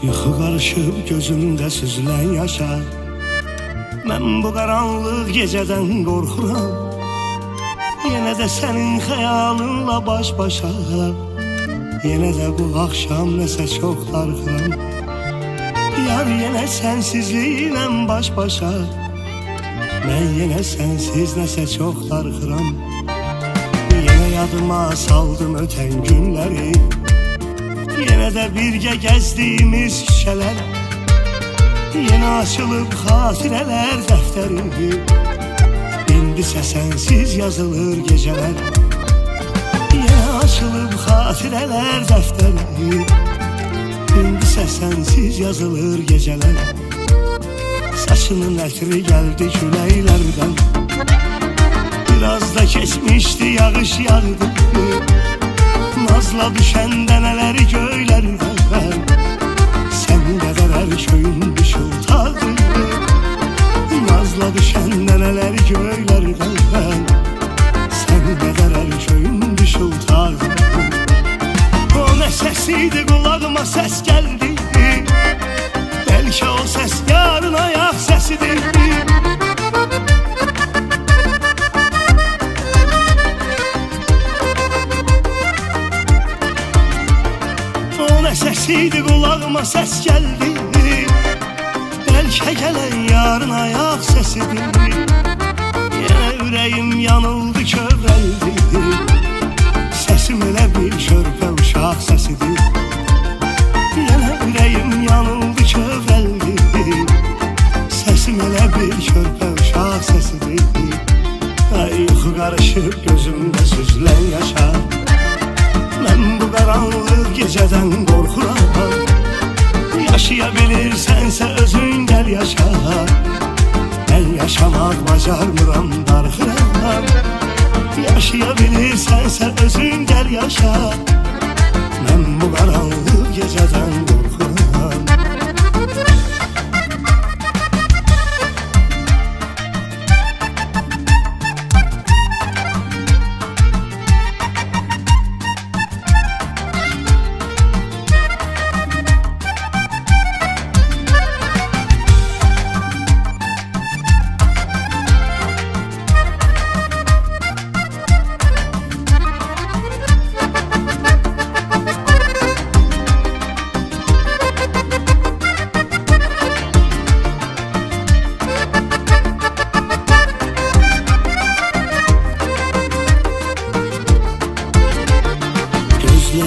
Yuxu qarışıb gözümdə süzülən yaşa. Mən bu qaranlıq gecədən qorxuram. Yenə də sənin xəyalınla baş-başa. Yenə də bu axşam nəsə çox darxıram. Yar yenə sənsizliklə baş-başa. Mən yenə sənsiz nəsə çox darxıram. Yenə yadıma saldım ötən günləri. Yenə də birgə gəzdiyimiz şişələr. Yenə açılıb xatirələr dəftəri. İndisə sənsiz yazılır gecələr. Yenə açılıb xatirələr dəftəri. İndisə sənsiz yazılır gecələr. Saçının ətri gəldi küləklərdən. Biraz da keçmişdi yağış yağdı. Nazla düşən dənələri göylərdən. Sən qədər hər köyün ışıltadı. Nazla düşən dənələri göylərdən. Sən qədər hər köyün ışıltadı. O nə səsiydi, qulağıma səs gəldi. Bəlkə o səs yarın ayaq səsidir. Səsiydi, qulağıma səs gəldi. Bəlkə gələn yarın ayaq səsidir. Yenə ürəyim yanıldı, kövrəldi. Səsim elə bir körpə uşaq səsidir. Yenə ürəyim yanıldı, kövrəldi. Səsim elə bir körpə uşaq səsidir. Yuxu qarışıb gözümdə süzülən yaşa. Mən bu qaranlıq gecədən qorxuram. Yaşaya bilirsənsə özün gəl yaşa. Mən yaşamaq bacarmıram, darxıram. Yaşaya bilirsənsə özün gəl yaşa. Mən bu qaranlıq gecədən qorxuram.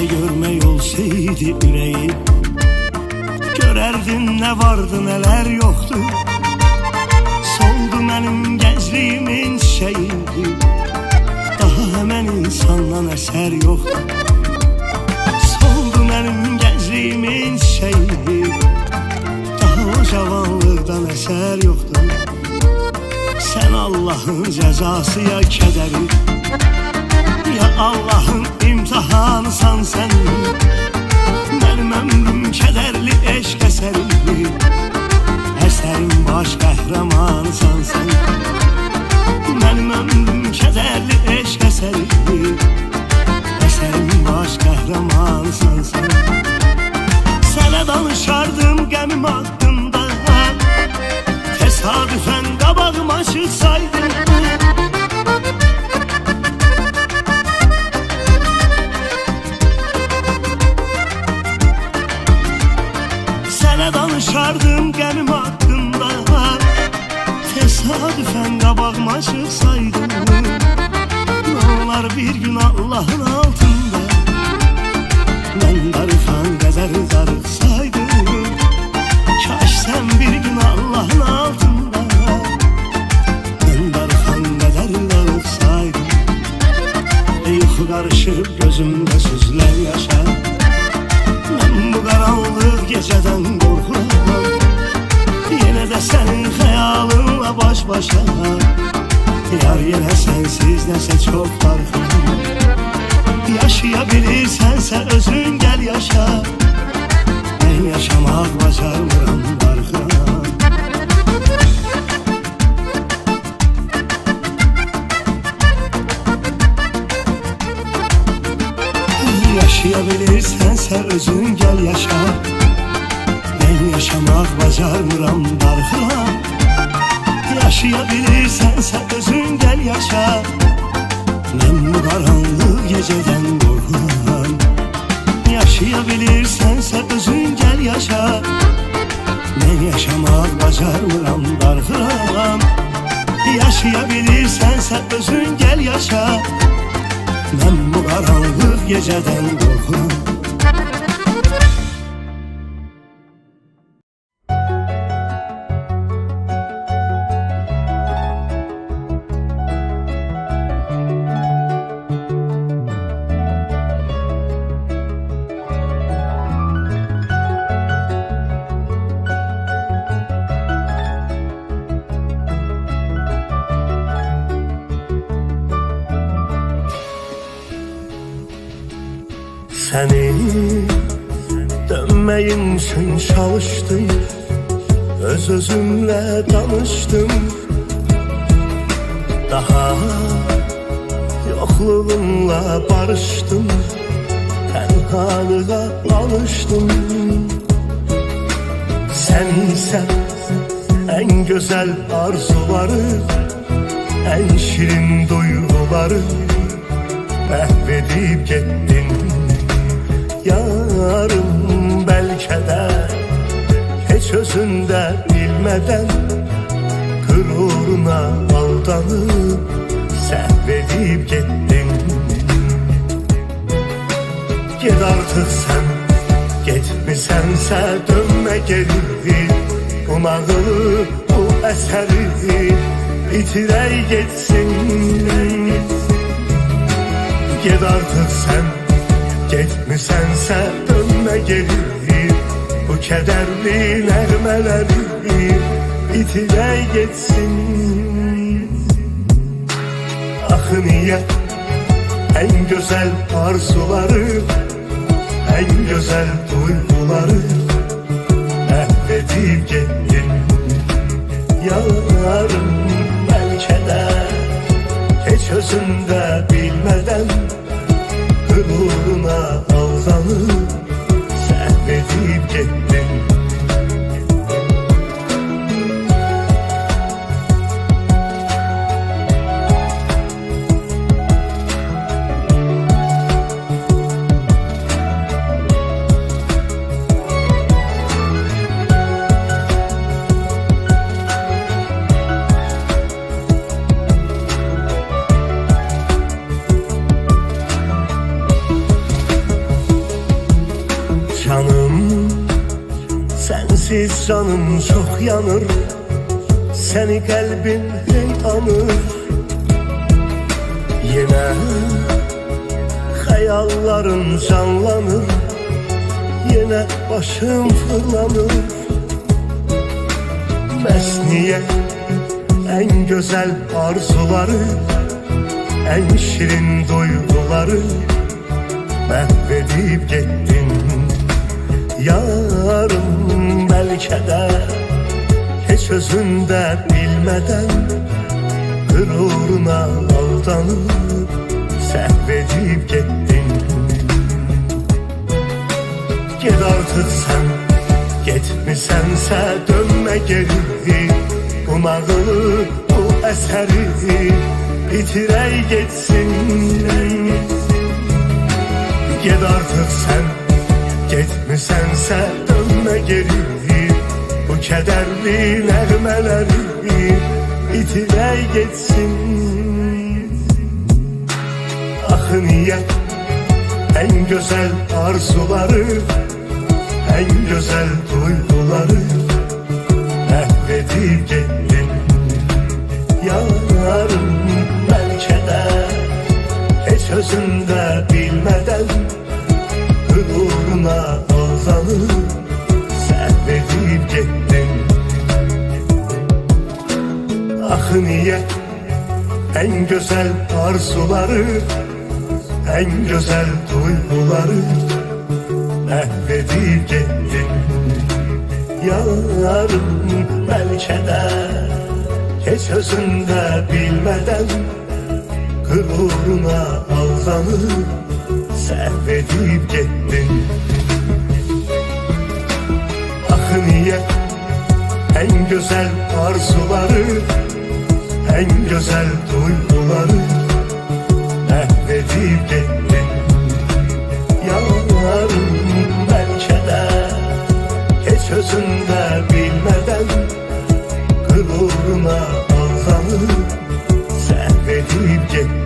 Görmək olsaydı ürəyi, görərdin nə vardı, nələr yoxdu. Soldu mənim gəncliyimin çiçəyi. Daha həmən insandan əsər yoxdu. Soldu mənim gəncliyimin çiçəyi. Daha o cavanlıqdan əsər yoxdu. Sən Allahın cəzası ya kədəri, ya Allahın imtihanısan sən. Mənim ömrüm kədərli eşq əsəri. Əsərin baş qəhrəmanısan sən. Mənim ömrüm kədərli eşq əsəri. Əsərin baş qəhrəmanısan sən. Sənə danışardım qəmim haqqında. Təsadüfən qabağıma çıxsaydın. Danışardım qəmim haqqında. Təsadüfən qabağıma çıxsaydın. Nə olar bir gün Allahın altında. Mən darıxan qədər darıxsaydım. Kaş sən bir gün Allahın altında. Mən darıxan qədər darıxsaydım. Yuxu qarışıb gözümdə süzülən yaşa. Mən bu qaranlıq gecədən qorxuram. Yenə də sənin xəyalınla baş-başa. Yar yenə sənsiz nəsə çox darxıram. Yaşaya bilirsənsə özün gəl yaşa. Mən yaşamaq bacarmıram, darxıram. Yaşaya bilirsənsə özün gəl yaşa. Mən yaşamaq bacarmıram, darxıram. Yaşaya bilirsənsə özün gəl yaşa. Mən bu qaranlıq gecədən qorxuram. Yaşaya bilirsənsə özün gəl yaşa. Mən yaşamaq bacarmıram, darxıram. Yaşaya bilirsənsə özün gəl yaşa. Mən bu qaranlıq gecədən qorxuram. Səni dönməyin üçün çalışdım, öz-özümlə danışdım. Daha yoxluğunla barışdım, tənhalığa alışdım. Sən isə ən gözəl arzuları, ən şirin duyğuları məhv edib getdin. Yarım belki de hiç özünde bilmeden gururuna aldanıp səhvedip gittin. Ged artık sen, getmisənsə dönme geri. Bu nağılı, bu əsəri bitirək getsin. Ged artık sen, getmisənsə dönme geri. Bu kederli nəğmələri bitirək getsin. Axı niyə en güzel arzuları, en güzel duyguları məhv edib getdin. Yarım bəlkə də heç özündə bilmədən gururuna aldanıp səhvedib getdin. Canım, sensiz canım çok yanır. Seni kalbin hey anır. Yine hayallerin canlanır. Yine başım fırlanır. Mesniye en güzel arzuları, en şirin duyguları mahvedip gittin. Yarım belki de hiç özünde bilmeden gururuna aldanıp səhvedib getdin. Ged artık sen, getmisənsə dönme geri. Bu nağılı, bu əsəri bitirək getsin. Ged artık sen, getmisənsə dönme geri. Bu kederli nəğmələri bitirək getsin. Axı niyə en güzel arzuları, en güzel duyguları məhv edib getdin. Yarım bəlkə də heç özündə bilmədən gururuna aldanıp səhvedib getdin. Axı niyə en güzel arzuları, en güzel duyguları məhv edib getdin. Yarım bəlkə də heç özündə bilmədən gururuna aldanıp səhvedib getdin. Axı niyə güzel duyguları mahvedip gittin. Yarım belki de hiç özünde bilmeden gururuna aldanıp sehvedip gittin.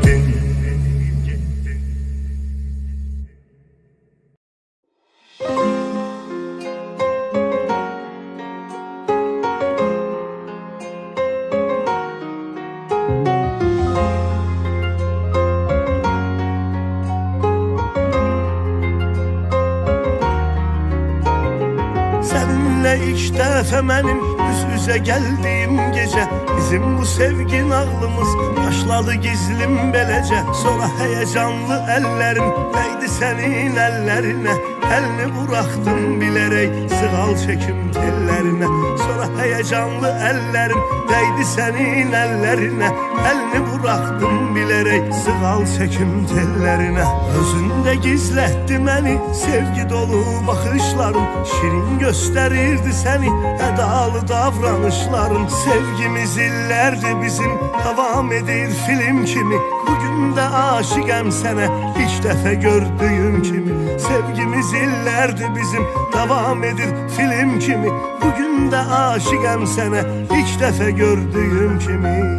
Seninle ilk defa benim yüz yüze geldiğim gece, bizim bu sevgi nağlımız başladı gizlim belece. Sonra heyecanlı ellerim değdi senin ellerine, elini bıraktım bilerek sığal çekim tellerine. Sonra heyecanlı ellerim değdi senin ellerine, elini bıraktım bilerek sığal çekim tellerine. Özünde gizletti beni sevgi dolu bakışlarım, şirin gösterirdi seni edalı davranışların. Sevgimiz illerdi bizim, devam edir film kimi. Bugün de aşıkım sana ilk defa gördüğüm kimi. Sevgimiz illerdi bizim, devam edir film kimi. Bugün de aşıkım sana ilk defa gördüğüm kimi.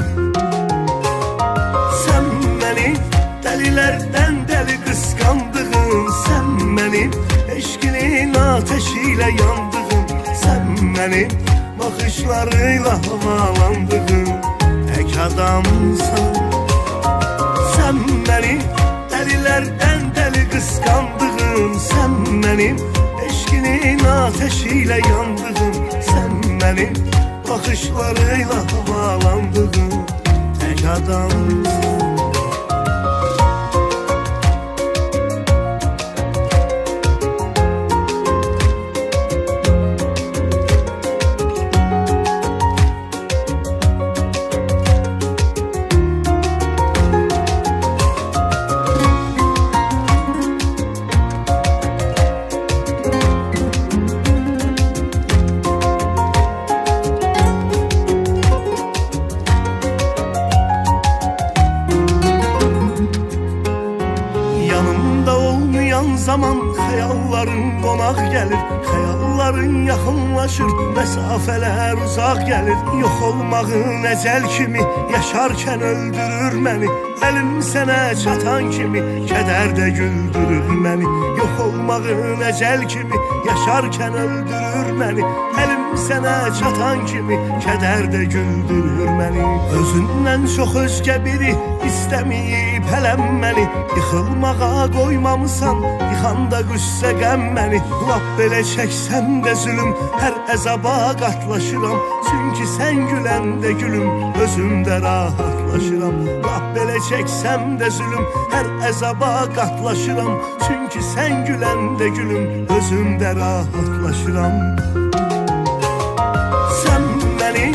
Sen beni delilerden deli kıskandığın, sen benim eşkinin ateşiyle yandığın, sen benim bakışlarıyla havalandığın tek adamsın. Sen beni delilerden deli kıskandığın, sen benim eşkinin ateşiyle yandığın, sen benim bakışlarıyla havalandığın tek adamsın. Zaman hayalların konak gelir, hayalların yakınlaşır, mesafeler uzak gelir. Yok olmağın ecel kimi, yaşarken öldürür beni. Elim sana çatan kimi, keder de güldürür beni. Yok olmağın ecel kimi, yaşarken öldürür beni. Elim sana çatan kimi, keder de güldürür beni. Özünden çok özge biri istemeyip elenmeni, yıkılmağa koymamısan yıkanda qüssə qəm məni. Lap belə çəksəm də zülüm, hər əzaba qatlaşıram. Çünki sən güləndə gülüm, özümdə rahatlaşıram. Lap belə çəksəm də zülüm, hər əzaba qatlaşıram. Çünki sən güləndə gülüm, özümdə rahatlaşıram. Sən məni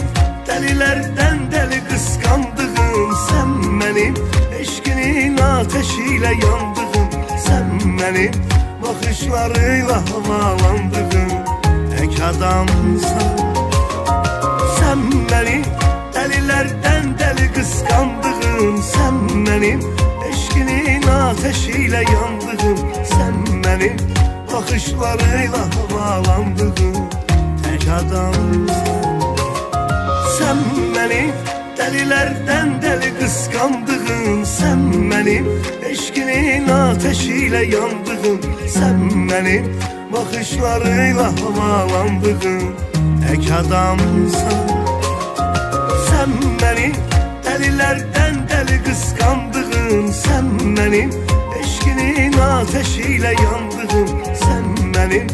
dəlilərdən dəli qıskandığın, sən mənim eşkinin ateşiyle yandığın, sen benim bakışlarıyla havalandığın tek adamsın. Sen beni delilerden deli kıskandığın, sen benim eşkinin ateşiyle yandığın, sen benim bakışlarıyla havalandığın tek adamsın. Sen beni delilerden deli kıskandığın, sen benim eşkinin ateşiyle yandığın, sen benim bakışlarıyla havalandığın tek adamsın. Sen beni delilerden deli kıskandığın, sen benim eşkinin ateşiyle yandığın, sen benim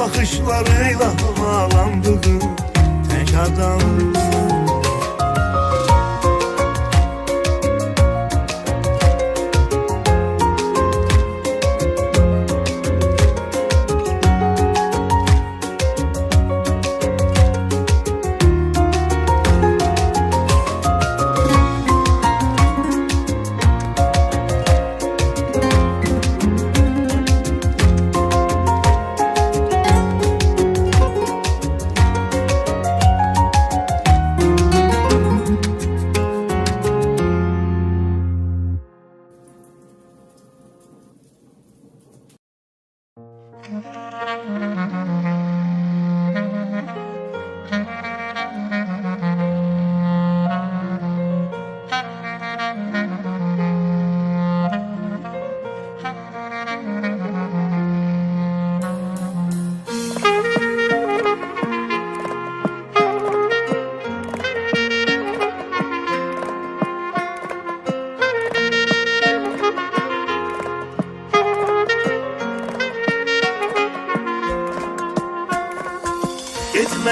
bakışlarıyla havalandığın tek adamsın. Gitme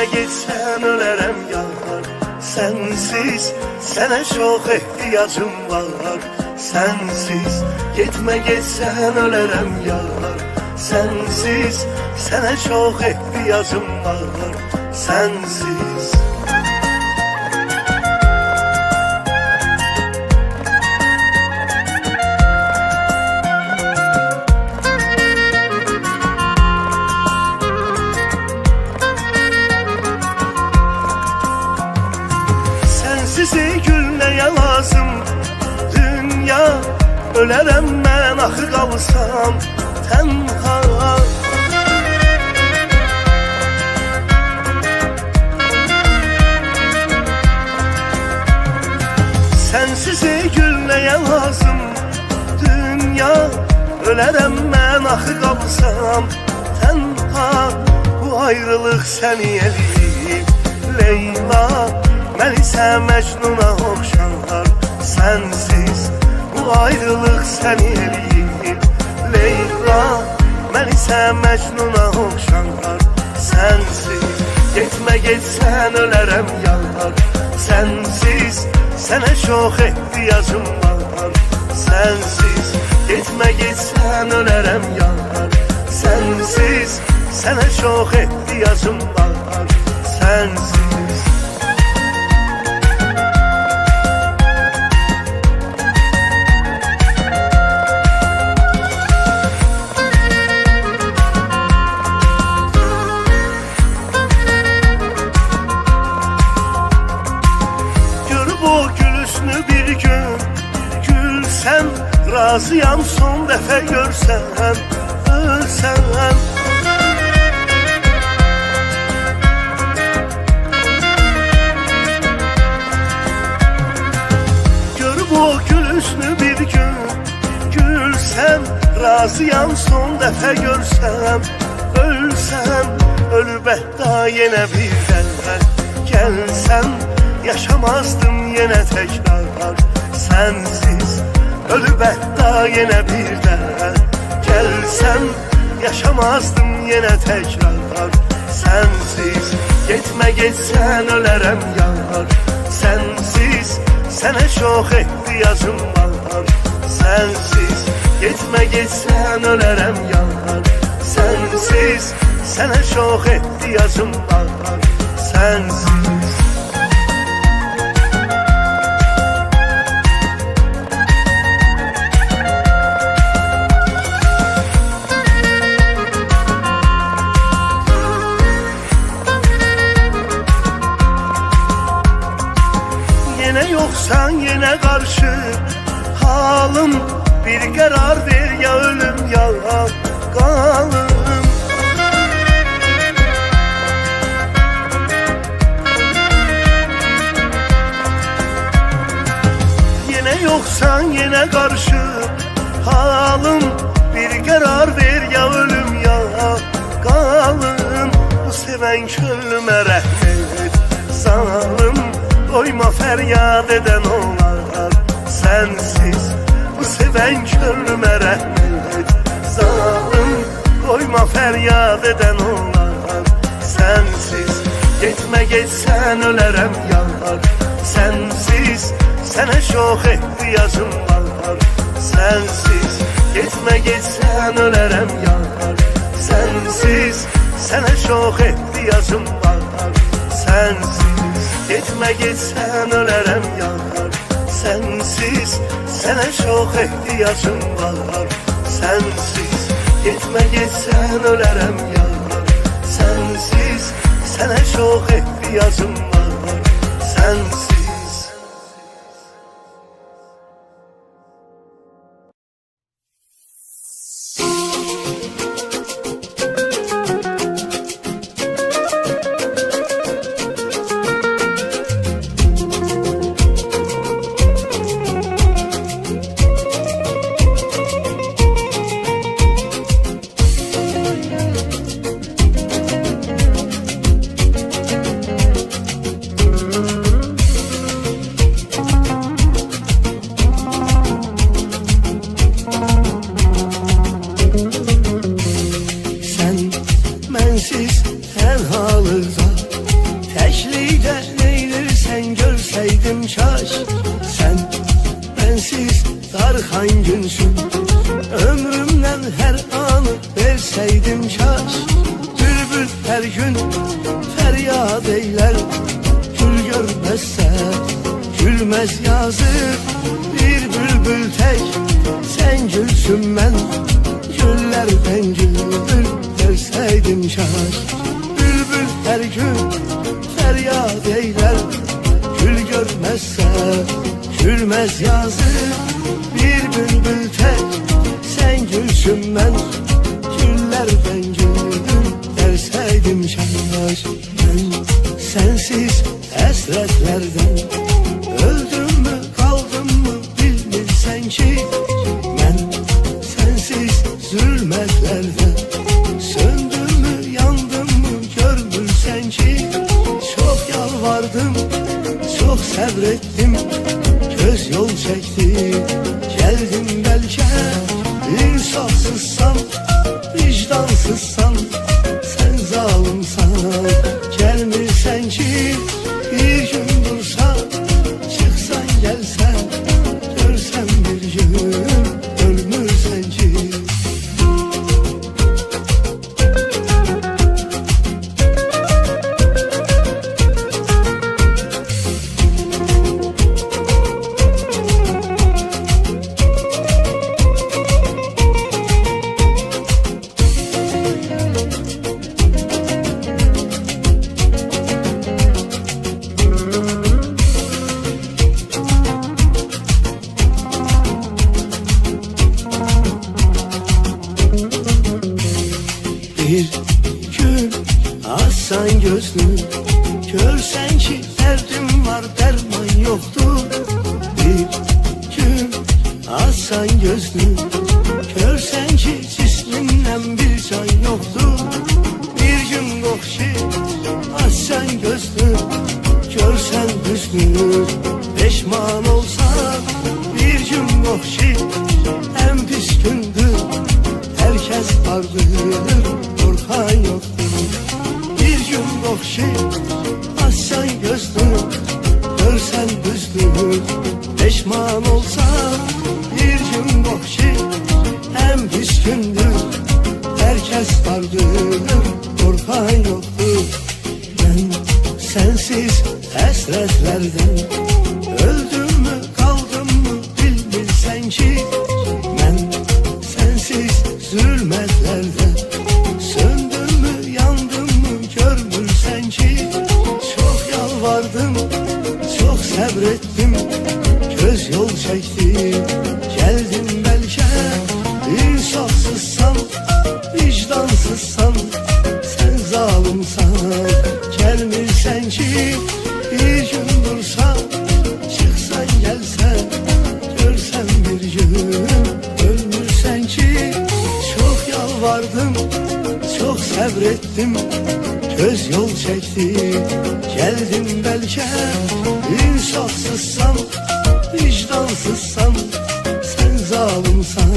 gitsen ölerem yar, sensiz sana çok ihtiyacım var. Sensiz gitme gitsen ölerem yar, sensiz sana çok ihtiyacım var. Sensiz. Sizi gülmeye lazım dünya, ölərəm mən axı qalsam tənha. Sensizi gülmeye lazım dünya, ölərəm mən axı qalsam tənha. Bu ayrılıq səni eləyib Leyla, mən isə Məcnuna oxşar. Sensiz bu ayrılıq səni eləyib Leyla, mən isə Məcnuna oxşar. Sensiz getmə getsən ölərəm yar, sensiz sənə çox ehtiyacım var. Sensiz getmə getsən ölərəm yar, sensiz sənə çox ehtiyacım var. Sensiz. O gülüşünü bir gün gülsem, razıyam son dəfə görsəm, ölsəm. Görüb o gülüşünü bir gün gülsəm, razıyam son dəfə görsəm, ölsəm. Ölüb hətta yenə bir dəfə gəlsəm, yaşamazdım yine tekrar sensiz. Ölüb hətta yenə bir də gəlsəm, yaşamazdım yenə tekrar sensiz. Getmə getsən ölərəm yar, sensiz sənə çox ehtiyacım var. Sensiz getmə getsən ölərəm yar, sensiz sənə çox ehtiyacım var. Sensiz. Yine yoksan yine karşı halım, bir karar ver ya ölüm ya kalım. Yine yoksan yine karşı halım, bir karar ver ya ölüm ya kalım. Bu seven könlüme rahmet zalim, doyma feryat eden olar sensiz. Bu seven könlüme rahmet zalim, doyma feryat eden olar sensiz. Getmə getsən ölərəm yar, sensiz sənə çox ehtiyacım var. Sensiz getmə getsən ölərəm yar, sensiz sənə çox ehtiyacım var. Sensiz getmə getsən ölərəm yar, sensiz sənə çox ehtiyacım var. Sensiz getmə getsən ölərəm yar, sensiz sənə çox ehtiyacım var. Sensiz. verseydim kaş. Bülbül her gün feryat eyler, gül görmezse gülmez yazık. Bir bülbül tek sen gülsün, ben güllerden gül verseydim kaş. Bülbül her gün feryat eyler, gül görmezse gülmez yazık. Bir bülbül tek sen gülsün, ben güllerden gül verseydim kaş. Ben sensiz hasretlerden öldüm mü kaldım mı bilmirsen ki. Ben sensiz zulmetlerden söndüm mü yandım mı görmürsen ki. Çok yalvardım, çok sabrettim, göz yol çekti geldim belki. İnsafsızsan, vicdansızsan, sen zalimsan, gelmirsen ki. Bir gün dursan, çıksan gelsen, görsen bir gün ölmürsen ki. Bir gün açsan gözlü, görsen ki derdim var derman yoktur. Bir gün açsan gözlü, görsen ki cisminden bir can yoktur. Bir gün yok ki açsan gözlü, görsen hüznü peşman olsan. Bir gün yok ki en pis gündür, herkes vardır, korkan yoktur. Bir gün yok ki açsan gözlü, görsen hüznü peşman olsan. Bir gün yok ki en pis gündür, herkes vardır, korkan yoktur. Ben sensiz hasretlerden öldüm mü kaldım mı bilmirsen ki. Ben sensiz zulmetlerden söndüm mü yandım mı görmürsen ki. Çok yalvardım, çok sabrettim, göz yol çekti geldim belki. İnsafsızsan, vicdansızsan, sen zalimsan, gelmirsen ki. Bir gün dursan, çıksan gelsen, görsen bir gün ölmürsen ki. Çok yalvardım, çok sabrettim, göz yol çekti geldim belki. İnsafsızsan, vicdansızsan, sen zalimsan,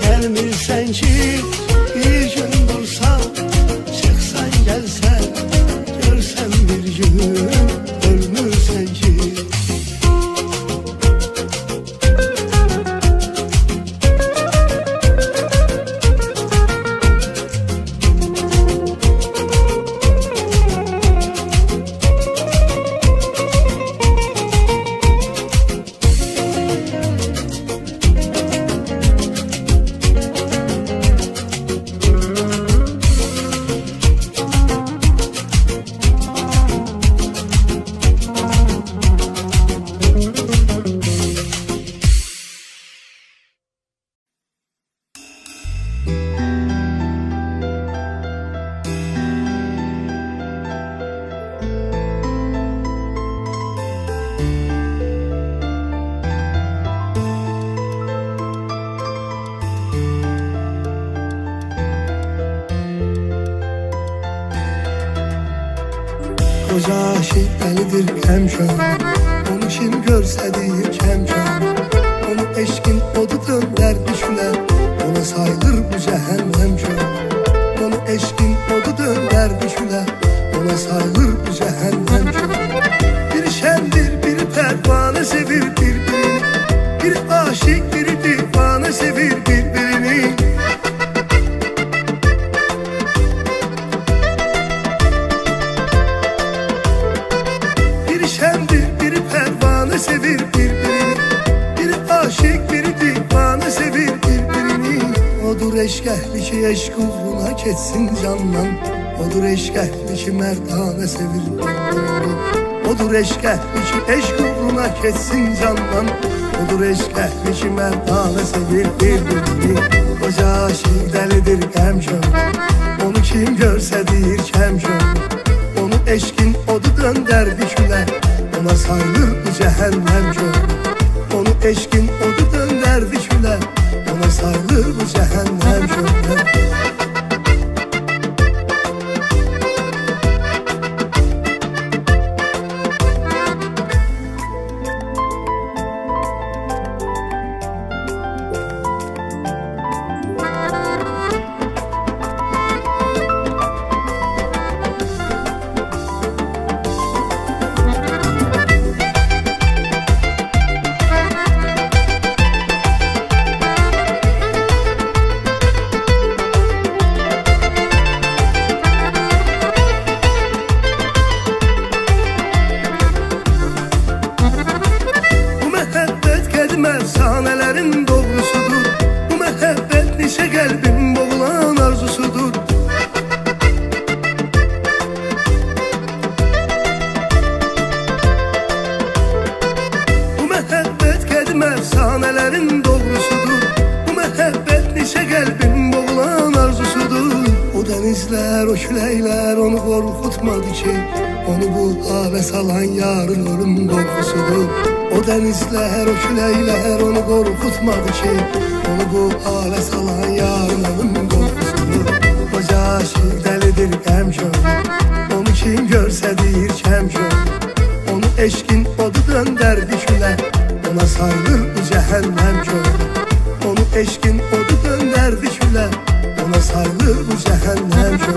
gelmirsen ki. Bir gün dursan, çıksan gelsen, görsen bir gün ölmürsen ki. Koca aşık delidir hemşah, onu kim görse deyir hemşah. Onu eşkin odu dönder düşüle, ona sayılır bu cehennem şah. Onu eşkin odu dönder düşüle, ona sayılır bu cehennem şah. Bir şendir, bir pervane sevir birbirini, bir aşık, bir divane sevir birbirini. kişi eşk uğruna ketsin candan. Odur eşk ehli ki merdane sevir. Odur eşk ehli ki eşk uğruna ketsin candan. Odur eşk ehli ki merdane sevir birbirini. Koca aşık delidir hemşör, onu kim görse deyir hemşör. Onu eşkin odu dönderdi küle, ona sayılır bu cehennem kör. Onu eşkin odu dönderdi küle, ona sayılır bu cehennem kör. Efsanelerin doğrusudur. Bu mehabbet nice kalbin boğulan arzusudur. Bu mehabbet kedim efsanelerin doğrusudur. Bu mehabbet nice kalbin boğulan arzusudur. O denizler, o küleyler onu korkutmadı ki, onu bu hale salan yarın ölüm korkusudur. O denizler, o küleyler onu korkutmadı ki, onu bu hale salan yarın ölüm korkusudur. Koca aşık delidir hemşör, onu kim görse deyir hemşör. Onu eşkin odu dönderdi küle, ona sayılır bu cehennem kör. Onu eşkin odu dönderdi küle, ona sayılır bu cehennem kör.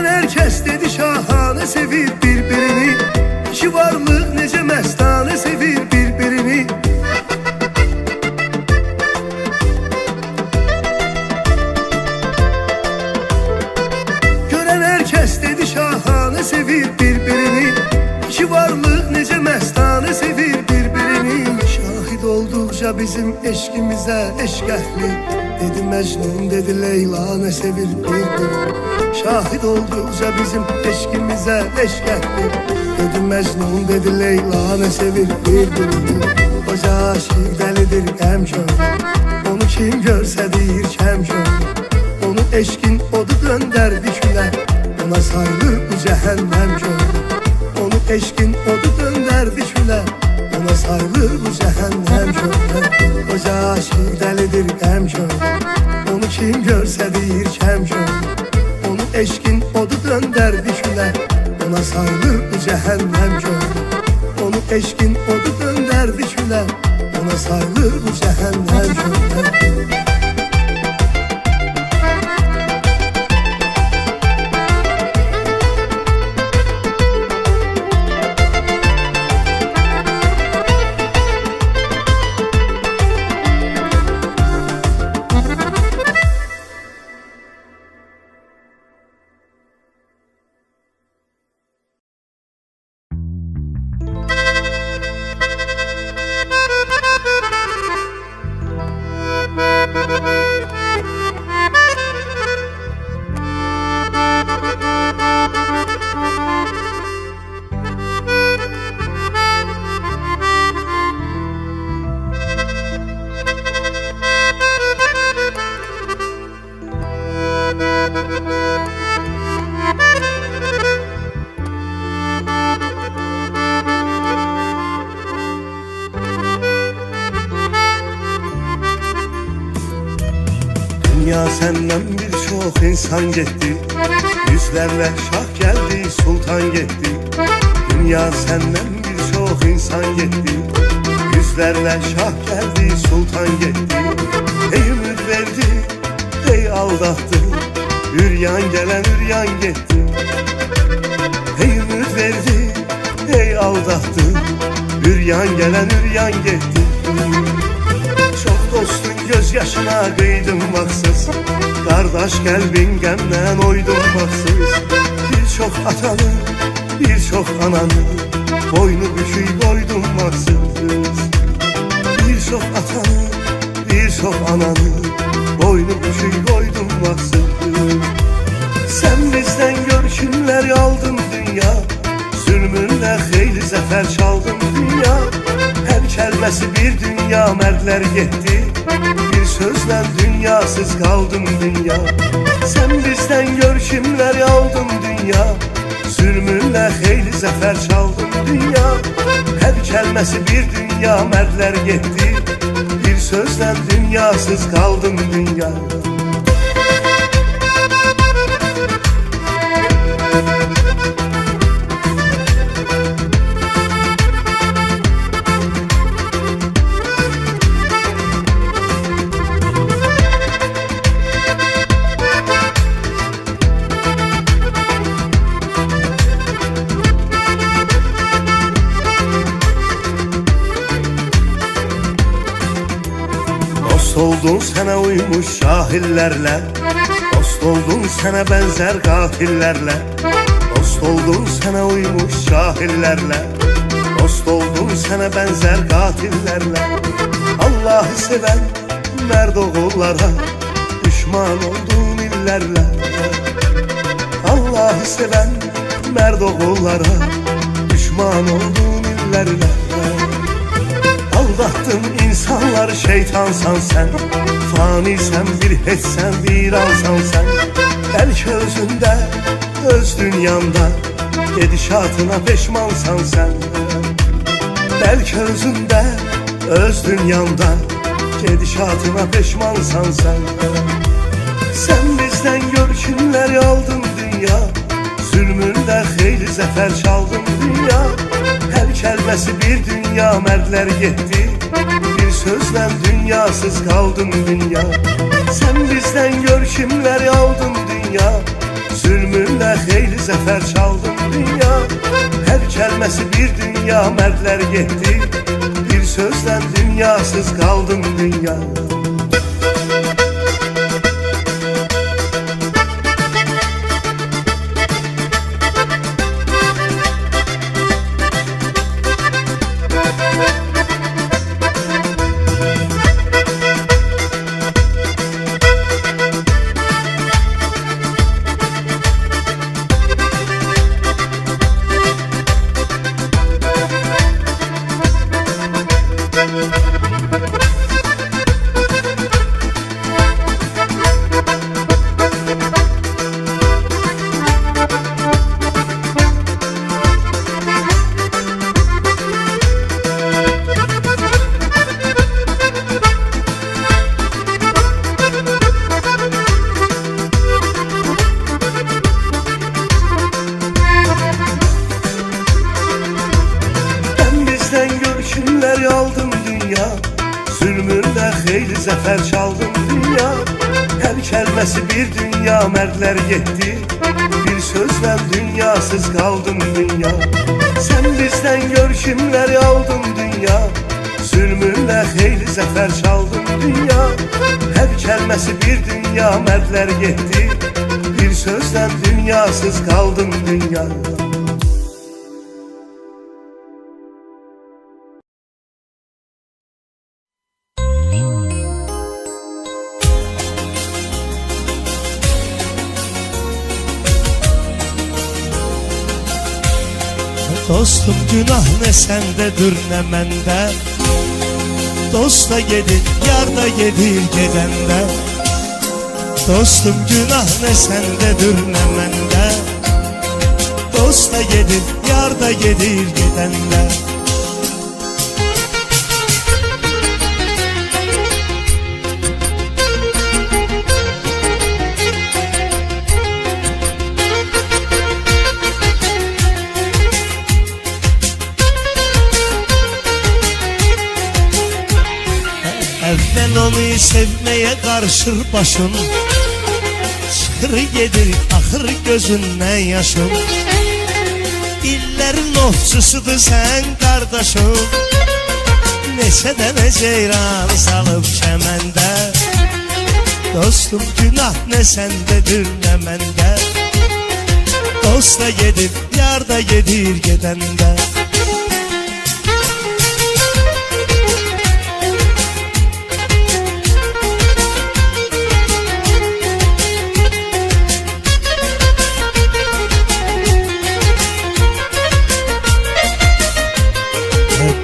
Herkes dedi şahane sevir birbirini. İki varlık nece mestane sevir birbirini. Gören herkes dedi şahane sevir birbirini. İki varlık nece mestane sevir birbirini. Şahit oldukça bizim eşkimize eşk ehli, dedi Mecnun dedi Leyla ne sevir birbirini. Şahit oldukça bizim eşkimize eşk ehli, dedi Mecnun dedi Leyla ne sevir birbirini. Koca aşık delidir hemşör, onu kim görse deyir hemşör. Onu eşkin odu dönderdi küle, ona sayılır bu cehennem kör. Onu eşkin odu dönderdi küle, ona sayılır bu cehennem kör. Koca aşık delidir hemşör, onu kim görse deyir hemşör. Onu eşkin odu dönderdi küle, ona sayılır bu cehennem kör. Onu eşkin odu dönderdi küle, ona sayılır bu cehennem kör. Dünya senden birçok insan gitti, yüzlerle şah geldi sultan gitti. Dünya Dünya senden birçok insan gitti, yüzlerle şah geldi, sultan gitti. Ey ümit verdi, ey aldattı, üryan gelen üryan gitti. Ey ümit verdi, ey aldattı, üryan gelen üryan gitti. Çok dostun gözyaşına kıydım baksız, kardeş kalbin gemden oydum baksız. Birçok atanı, birçok ananı, boynu bükük koydum baksız. Birçok atanı, birçok ananı, boynu bükük koydum baksız. Sen bizden görkümler aldın dünya, zulmünle xeyli zafer çaldın dünya. Her kelmesi bir dünya, mertler gitti, bir sözle dünyasız kaldım dünya. Sen bizden görkümler aldın dünya, zulmünle xeyli zafer çaldın dünya. Her kelmesi bir dünya, mertler gitti, bir sözle dünyasız kaldım dünya. Dost oldun sana uymuş şahillerle, dost oldun sana benzer katillerle. Dost oldun sana uymuş şahillerle, dost oldun sana benzer katillerle. Allah'ı seven merd oğullara, düşman oldun illerle. Allah'ı seven merd oğullara, düşman oldun illerle. Aldattın insanlar, şeytansan sen, fani sen, bir hiçsen, viransan sen. Belki özünde, öz dünyanda, gedişatına peşmansan sen. Belki özünde, öz dünyanda, gedişatına peşmansan sen. Sen bizden görkümler aldın dünya, zulmünde xeyli zafer çaldın dünya. Her kelmesi bir dünya, mertler gitti, bir sözle dünyasız kaldım dünya. Sen bizden görkümler aldın dünya, zulmünle xeyli zafer çaldın dünya. Her kelmesi bir dünya, mertler gitti, bir sözle dünyasız kaldım dünya. Görkümler aldım dünya, zulmünde xeyli zafer çaldım dünya. Her kelmesi bir dünya, mertler gitti, bir sözle dünyasız kaldım dünya. Sen bizden görkümler aldın dünya, zulmünde xeyli zafer çaldım dünya. Her kelmesi bir dünya, mertler gitti, bir sözle dünyasız kaldım dünya. Dostum günah ne sendedir ne mende, dosta gedir yar da gedir gedende. Dostum günah ne sendedir ne mende, dosta gedir yar da gedir gedende. Sen onu sevmeye karşır başın, çıkır gedir akır gözünden yaşın. İllerin ofçusudur sen kardeşim, neçə dənə ceyran salıb kəməndə. Dostum günah ne sendedir ne mende, dost da gedir yar da gedir gedende.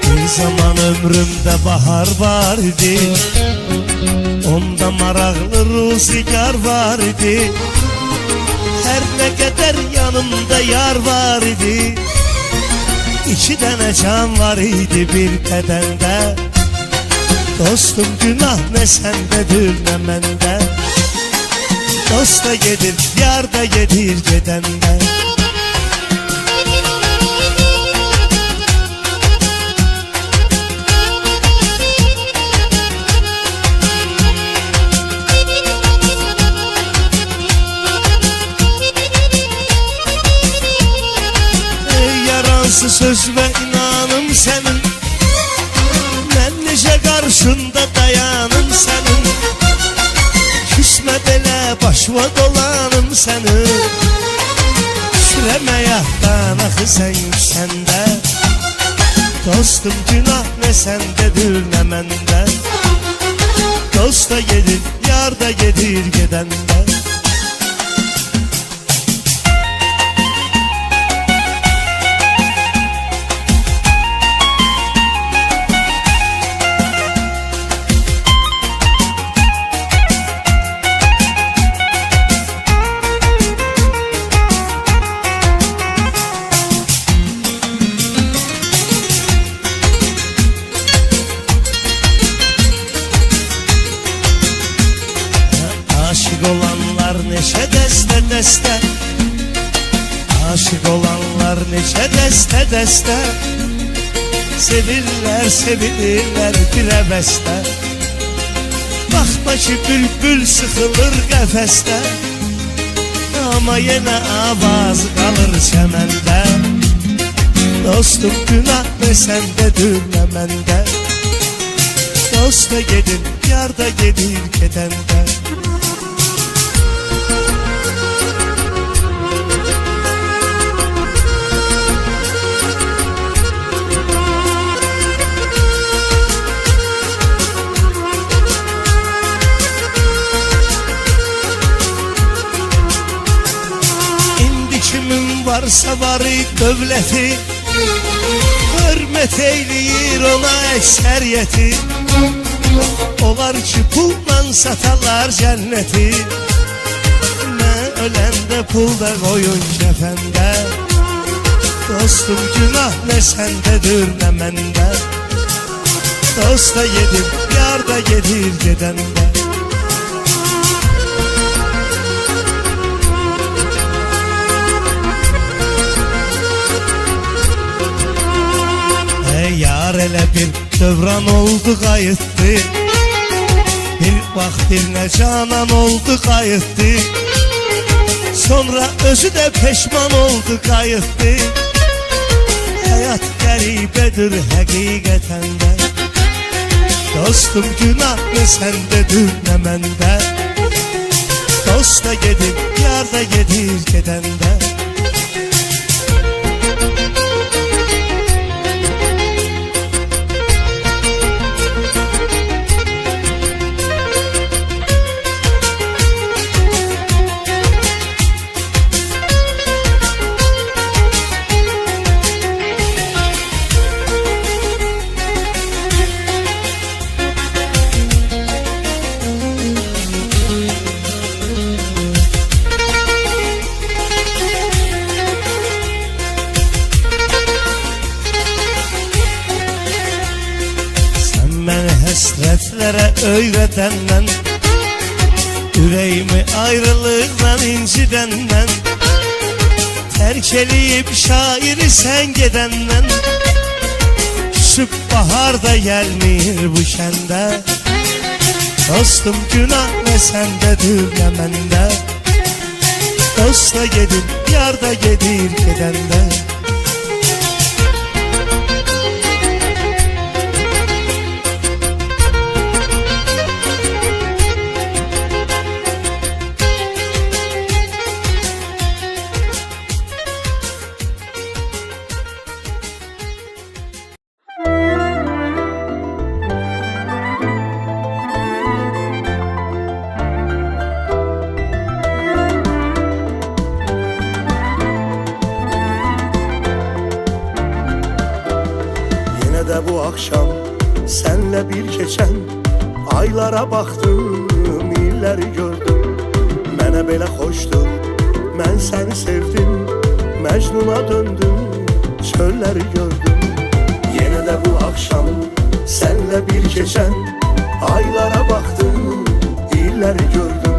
Bir zaman ömrümde bahar var idi, onda maraqlı ruzigar var idi. Her ne kadar yanımda yar var idi, İki tane can var idi bir bedende. Dostum günah ne sendedir ne mende, dost da gedir yar da gedir gedende. Söz ve inanım senin, ben nice karşında dayanım senin. Küsme bele başıma dolanım senin, süreme yahtan akı sen yüksende. Dostum günah ne sendedir ne mende, dost da gedir yar da gedir gedende. Aşık olanlar neçe deste deste, aşık olanlar neçe deste deste. Sevilirler sevilirler bir beste, bakma ki bülbül sıkılır kafeste, ama yine avaz kalır çemende. Dostum günah ne sendedir ne mende, dost da gedir yar da gedir gedende. Kimin varsa varı dövləti, hürmet eyleyir ona ekseriyeti. Olar ki pulla satarlar cenneti, ne ölende pulda koyun kefende. Dostum günah ne sendedir ne mende, dost da yedir yar da gedir gedende. Yar elə bir dövran oldu qayıtdı, bir vaxt dilinə canan oldu qayıtdı. Sonra özü də peşman oldu qayıtdı. Həyat qəribədir həqiqətən də, dostum günah ne səndedir nə məndə, dost da gedir yar da gedir gedəndə. Həsrətlere öyrədəndən, ürəyimi ayrılıqdan incidəndən, tərk eləyib şairi sən gedəndən, küsüb bahar da gəlmir bu kəndə. Dostum günah ne sendedir ne mende. Dost da gedir, yar da gedir gedende. Yine de bu akşam senle bir geçen aylara baktım, illeri gördüm. Mənə belə xoşdur, mən səni sevdim, Məcnuna döndüm, çölləri gördüm. Yine de bu akşam senle bir geçen aylara baktım, illəri gördüm.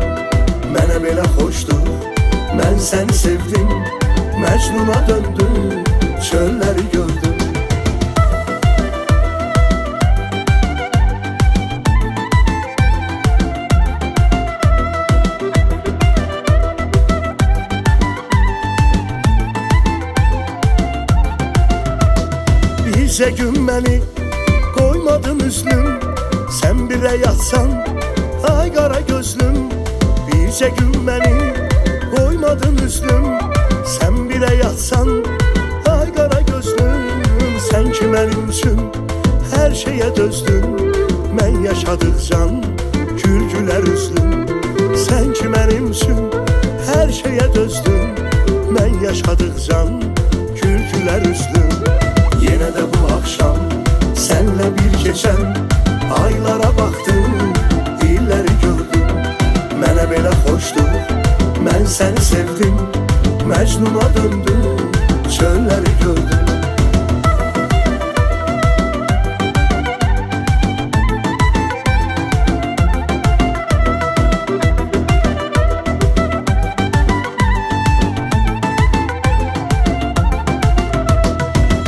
Mənə belə xoşdur, mən səni sevdim, Məcnuna döndüm, çölləri gördüm. Bircə gün məni qoymadın üzlüm, sən birə yatsan, ay qara gözlüm. Bircə gün məni qoymadın üzlüm, sən birə yatsan, ay qara gözlüm. Sən ki mənim üçün hər şeyə dözdün, mən yaşadıqca gül-gülər üzlüm. Sən ki mənim üçün hər şeyə dözdün, mən yaşadıqca gül-gülər üzlüm. Yine de bu akşam senle bir geçen aylara baktım, illeri gördüm. Mənə belə xoşdur, mən səni sevdim, Məcnuna döndüm, çölləri gördüm.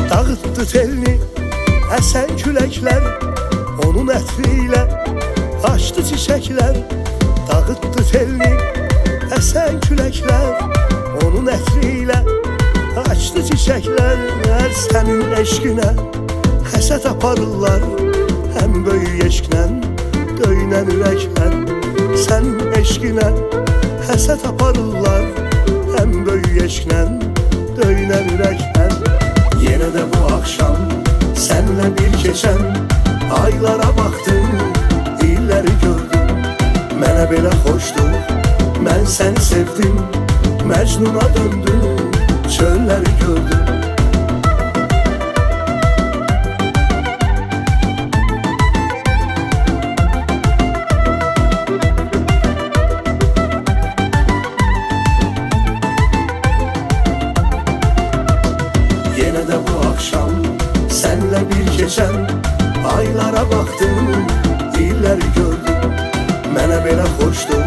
Dağıttı telini əsən küləklər, onun ətriyle açdı çiçəklər. Dağıttı telini əsən küləklər, onun ətriyle açdı çiçəklər. Sənin eşqinə həsəd aparırlar, həm böyük eşqlə döyünən ürəklər. Sənin eşqinə həsəd aparırlar, həm böyük eşqlə döyünən ürəklər. Yine de bu akşam senle bir geçen aylara baktım, illeri gördüm. Mənə belə xoşdur, mən səni sevdim, Məcnuna döndüm, çölləri gördüm. Yine de bu akşam senle bir geçen aylara baktım, illeri gördüm. Mənə belə xoşdur,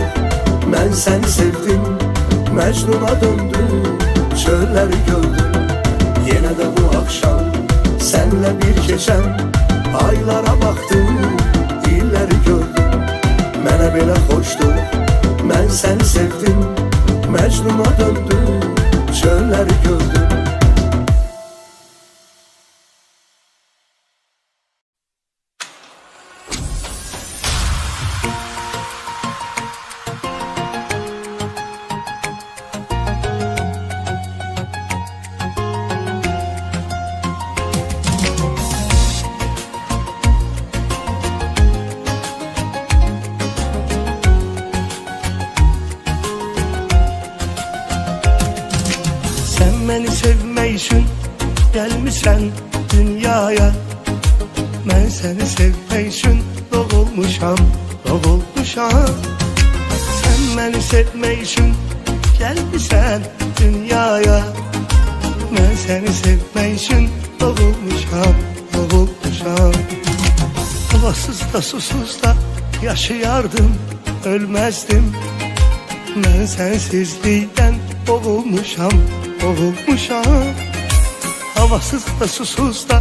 mən səni sevdim, Məcnuna döndüm, çölləri gördüm. Yine de bu akşam senle bir geçen aylara baktım, illeri gördüm. Mənə belə xoşdur, mən səni sevdim, Məcnuna döndüm, çölləri gördüm. Məni sevmək üçün gəlmişsən dünyaya, mən səni sevmək üçün doğulmuşam, doğulmuşam. Sən məni sevmək üçün gəlmişsən dünyaya, mən səni sevmək üçün doğulmuşam, doğulmuşam. Havasız da susuz da yaşayardım, ölməzdim. Mən sensizlikdən boğulmuşam, boğulmuşam. Havasız da susuz da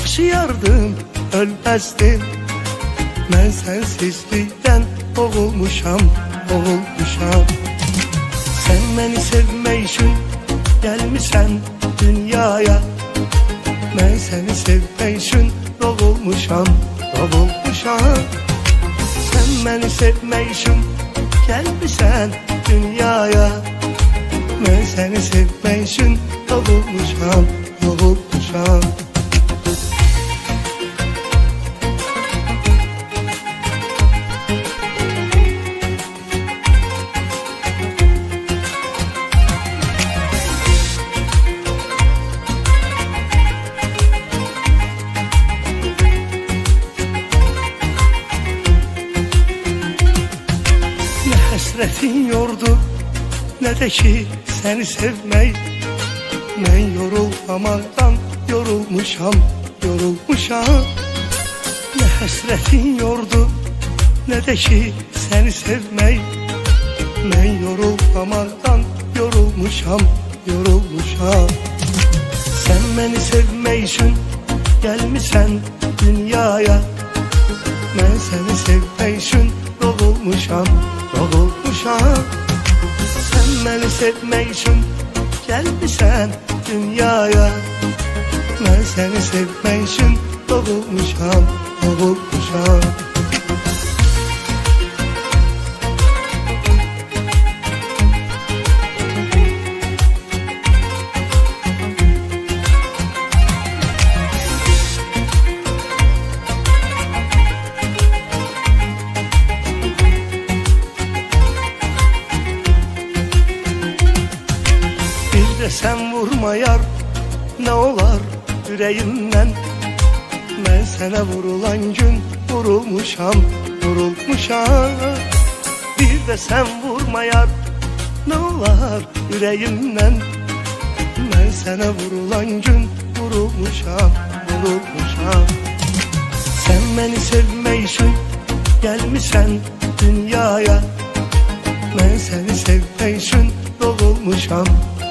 yaşayardım, ölməzdim. Mən sensizlikdən boğulmuşam, boğulmuşam. Sən məni sevmək üçün gəlmişsən dünyaya. Mən səni sevmək üçün doğulmuşam, doğulmuşam. Sən məni sevmək üçün gəlmişsən dünyaya. Mən səni sevmək üçün doğulmuşam, doğulmuşam. Həsrətin yordu, nə də ki səni sevmək. Mən yorulmamaqdan yorulmuşam, yorulmuşam. Nə həsrətin yordu, nə də ki səni sevmək. Mən yorulmamaqdan yorulmuşam, yorulmuşam. Sən məni sevmək üçün gəlmişsən dünyaya. Mən səni sevmək üçün doğulmuşam, doğulmuşam. Sən məni sevmək üçün gəlmişsən dünyaya. Mən səni sevmək üçün doğulmuşam, doğulmuşam. Sən vurma yar, nə olar ürəyimdən. Mən sənə vurulan gün vurulmuşam, vurulmuşam. Bir də sən vurma yar, nə olar ürəyimdən. Mən sənə vurulan gün vurulmuşam, vurulmuşam. Sən məni sevmək üçün gəlmişsən dünyaya. Mən səni sevmək üçün doğulmuşam,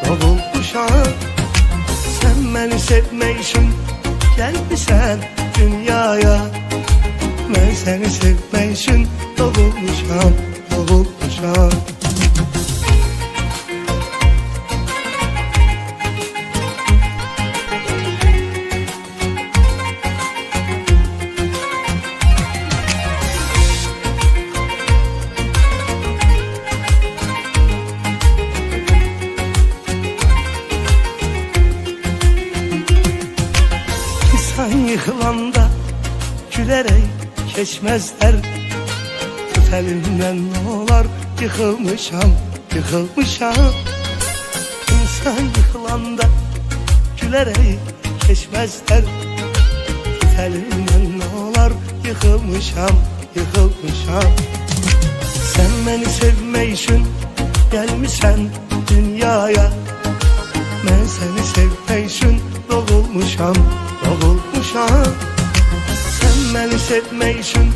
doğulmuşam. Sən məni sevmək üçün gəlmişsən dünyaya. Mən səni sevmək üçün doğulmuşam, doğulmuşam. İnsan yıkılanda gülerek geçmezler. Tut elimden ne olar yıkılmışam, yıkılmışam. İnsan yıkılanda gülerek geçmezler. Tut elimden ne olar yıkılmışam, yıkılmışam. Sen beni sevmek için gelmişsen dünyaya. Ben seni sevmek için doğulmuşam, doğulmuşam. Sen beni sevmek için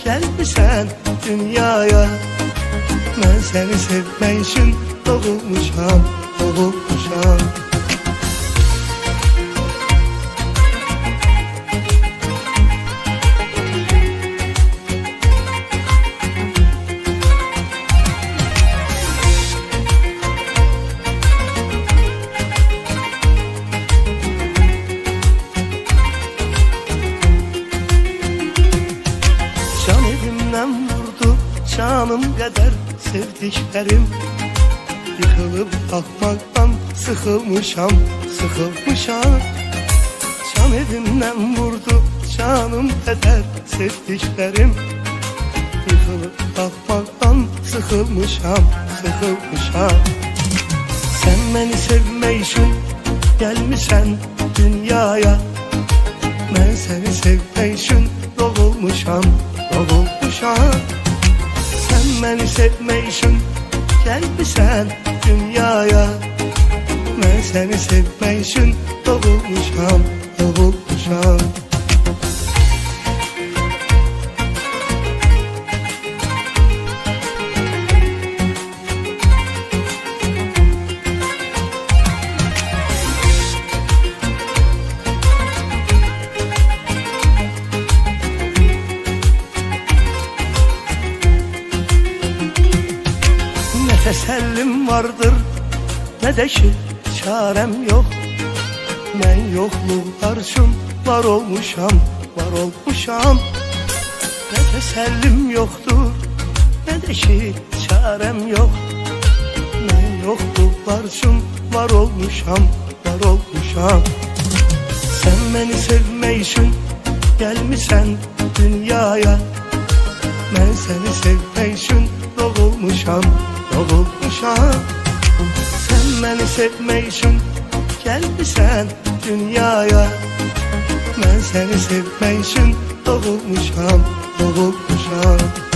gelmişsen dünyaya. Ben seni sevmek için doğulmuşam, doğulmuşam. Canım kadar sevdiklerim yıkılıp bakmaktan sıkılmışam, sıkılmışam. Can evimden vurdu canım kadar sevdiklerim yıkılıp bakmaktan sıkılmışam, sıkılmışam. Sen beni sevmek için gelmişsen dünyaya. Ben seni sevmek için doğulmuşam, doğulmuşam. Sen beni sevmek için gelmişsen dünyaya. Ben seni sevmek için doğulmuşam, doğulmuşam. vardır, ne de ki çarem yok. Ben yokluklar üçün var olmuşam, var olmuşam. Ne tesellim yoktur, ne de ki çarem yok. Ben yokluklar üçün var olmuşam, var olmuşam. Sen beni sevmek için gelmişsen dünyaya. Ben seni sevmek için doğulmuşam, doğulmuşam. Sen beni sevmek için gelmişsen dünyaya. Ben seni sevmek için doğulmuşam, doğulmuşam.